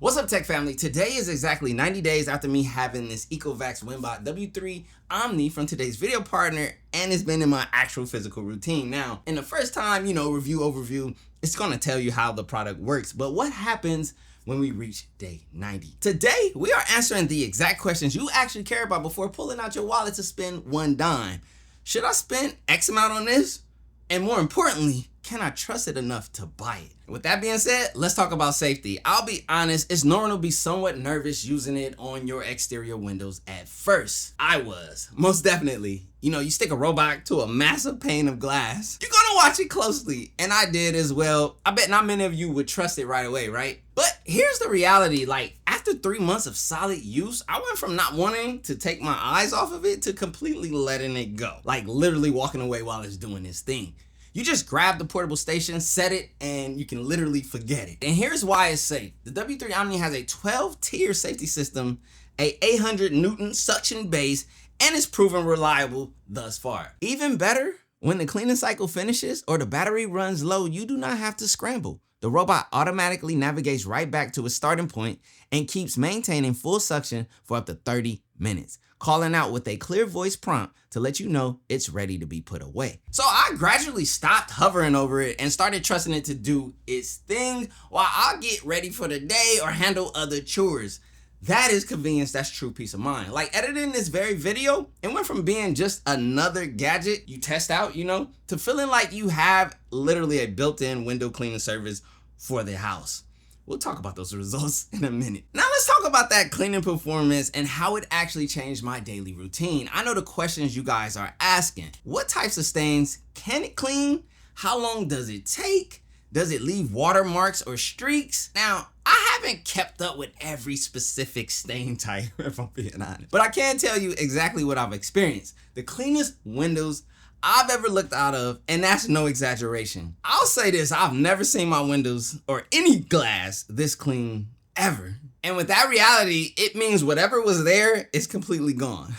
What's up, tech family? Today is exactly 90 days after me having this Ecovacs Winbot W3 OMNI from today's video partner, and it's been in my actual physical routine. Now, in the first time, review overview, it's gonna tell you how the product works, but what happens when we reach day 90? Today, we are answering the exact questions you actually care about before pulling out your wallet to spend one dime. Should I spend X amount on this? And more importantly, can I trust it enough to buy it? With that being said, let's talk about safety. I'll be honest, it's normal to be somewhat nervous using it on your exterior windows at first. I was, most definitely. You stick a robot to a massive pane of glass, you're gonna watch it closely, and I did as well. I bet not many of you would trust it right away, right? But here's the reality, after 3 months of solid use, I went from not wanting to take my eyes off of it to completely letting it go. Literally walking away while it's doing its thing. You just grab the portable station, set it, and you can literally forget it. And here's why it's safe. The W3 OMNI has a 12-tier safety system, a 800 Newton suction base, and it's proven reliable thus far. Even better, when the cleaning cycle finishes or the battery runs low, you do not have to scramble. The robot automatically navigates right back to its starting point and keeps maintaining full suction for up to 30 minutes, calling out with a clear voice prompt to let you know it's ready to be put away. So I gradually stopped hovering over it and started trusting it to do its thing while I get ready for the day or handle other chores. That is convenience, that's true peace of mind. Editing this very video, it went from being just another gadget you test out, to feeling like you have literally a built-in window cleaning service for the house. We'll talk about those results in a minute. Now let's talk about that cleaning performance and how it actually changed my daily routine. I know the questions you guys are asking. What types of stains can it clean? How long does it take? Does it leave watermarks or streaks? Now, I haven't kept up with every specific stain type, if I'm being honest, but I can tell you exactly what I've experienced. The cleanest windows I've ever looked out of, and that's no exaggeration. I'll say this, I've never seen my windows or any glass this clean ever. And with that reality, it means whatever was there is completely gone.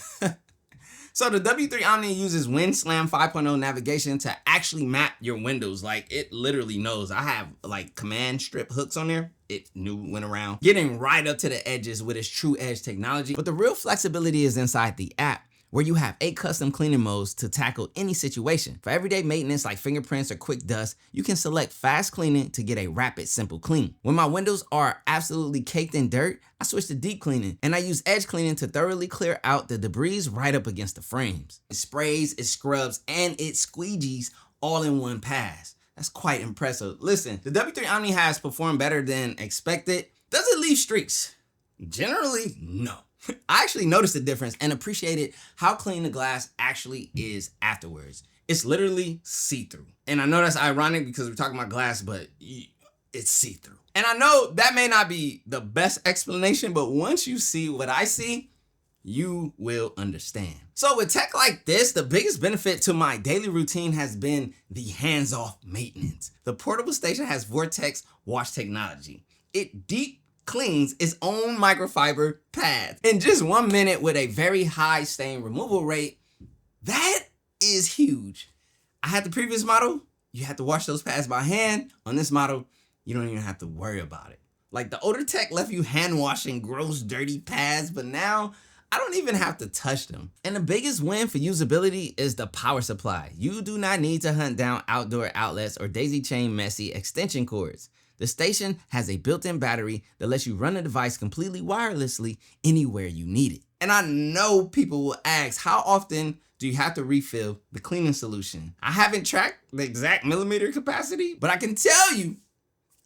So the W3 OMNI uses WindSlam 5.0 navigation to actually map your windows. It literally knows. I have command strip hooks on there. It went around getting right up to the edges with its true edge technology. But the real flexibility is inside the app, where you have 8 custom cleaning modes to tackle any situation. For everyday maintenance like fingerprints or quick dust, you can select fast cleaning to get a rapid, simple clean. When my windows are absolutely caked in dirt, I switch to deep cleaning, and I use edge cleaning to thoroughly clear out the debris right up against the frames. It sprays, it scrubs, and it squeegees all in one pass. That's quite impressive. Listen, the W3 OMNI has performed better than expected. Does it leave streaks? Generally, no. I actually noticed the difference and appreciated how clean the glass actually is afterwards. It's literally see-through. And I know that's ironic because we're talking about glass, but it's see-through. And I know that may not be the best explanation, but once you see what I see, you will understand. So with tech like this, the biggest benefit to my daily routine has been the hands-off maintenance. The portable station has Vortex wash technology. It deep cleans its own microfiber pads in just 1 minute with a very high stain removal rate. That is huge. I had the previous model, you had to wash those pads by hand. On this model, you don't even have to worry about it. The older tech left you hand washing gross, dirty pads, but now I don't even have to touch them. And the biggest win for usability is the power supply. You do not need to hunt down outdoor outlets or daisy chain messy extension cords. The station has a built-in battery that lets you run the device completely wirelessly anywhere you need it. And I know people will ask, how often do you have to refill the cleaning solution? I haven't tracked the exact millimeter capacity, but I can tell you,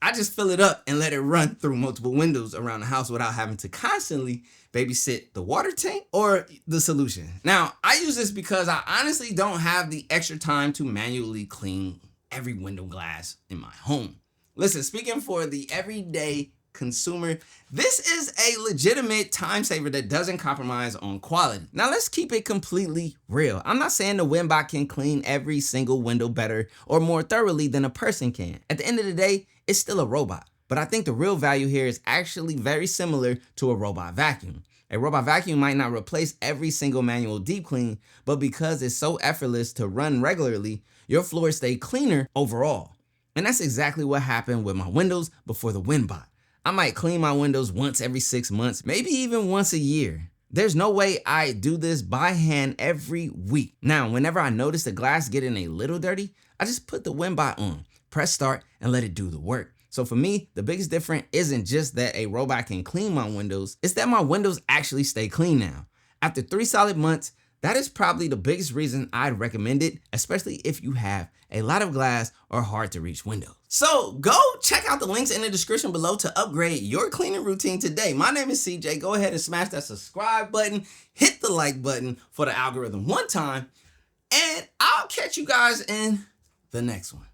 I just fill it up and let it run through multiple windows around the house without having to constantly babysit the water tank or the solution. Now, I use this because I honestly don't have the extra time to manually clean every window glass in my home. Listen, speaking for the everyday consumer, this is a legitimate time saver that doesn't compromise on quality. Now let's keep it completely real. I'm not saying the Winbot can clean every single window better or more thoroughly than a person can. At the end of the day, it's still a robot. But I think the real value here is actually very similar to a robot vacuum. A robot vacuum might not replace every single manual deep clean, but because it's so effortless to run regularly, your floors stay cleaner overall. And that's exactly what happened with my windows before the Winbot. I might clean my windows once every 6 months, maybe even once a year. There's no way I do this by hand every week. Now, whenever I notice the glass getting a little dirty, I just put the Winbot on, press start, and let it do the work. So for me, the biggest difference isn't just that a robot can clean my windows, it's that my windows actually stay clean now. After 3 solid months, that is probably the biggest reason I'd recommend it, especially if you have a lot of glass or hard to reach windows. So go check out the links in the description below to upgrade your cleaning routine today. My name is CJ. Go ahead and smash that subscribe button, hit the like button for the algorithm one time, and I'll catch you guys in the next one.